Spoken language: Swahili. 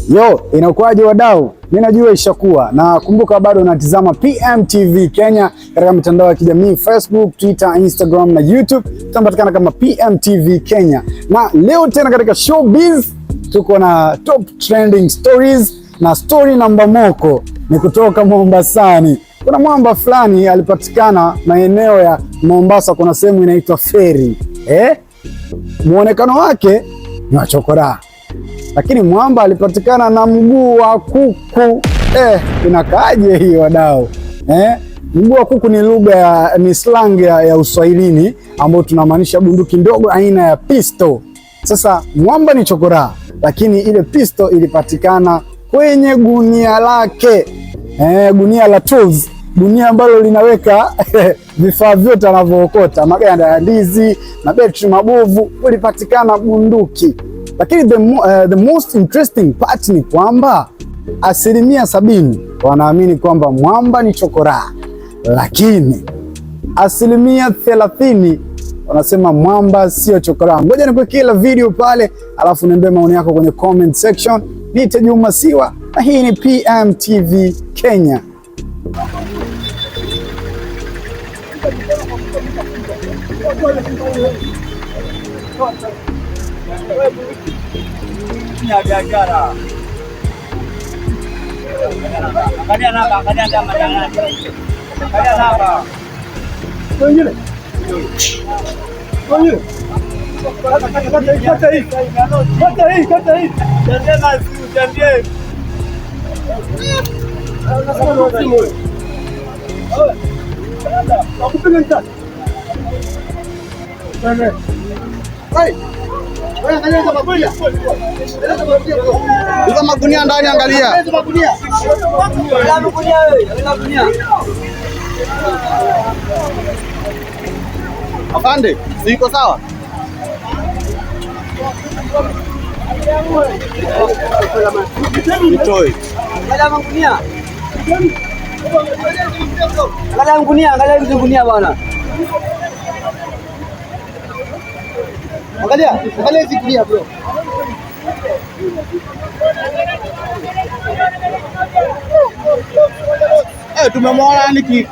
Yo, inakuwaje wadau? Mimi najua ishakuwa. Na kumbuka bado unatizama PMTV Kenya katika mitandao ya kijamii Facebook, Twitter, Instagram na YouTube. Tunapatikana kama PMTV Kenya. Na leo tena katika showbiz tuko na top trending stories na story namba moko ni kutoka Mombasani. Kuna mwamba fulani alipatikana maeneo ya Mombasa, kuna sehemu inaitwa Feri. Muonekano wake ni wa chokora. Lakini mwamba alipatikana na mguu wa kuku. Inakaaje hiyo wadau? Mguu wa kuku ni lugha ni slang ya Uswahilini ambayo tunamaanisha bunduki ndogo aina ya pisto. Sasa mwamba ni chokora, lakini ile pisto ilipatikana kwenye gunia lake. Gunia la tools, gunia ambalo linaweka vifaa vyote anavyookota, maganda ya ndizi na betri mabovu, ulipatikana bunduki. Lakini the most interesting part ni kwamba 70% wanaamini kwamba mwamba ni chokora, lakini 30% wanasema mwamba sio chokora. Ngoja nikuwekee ile video pale, alafu niambie maoni yako kwenye comment section. Niite Juma Siwa na hii ni PMTV Kenya. Hizo magunia ndani, angalia. Afande, siko sawa? Nitoe. Angalia magunia. Angalia hizo gunia bwana. Angalia hizo gunia bro. Tumemwona niki.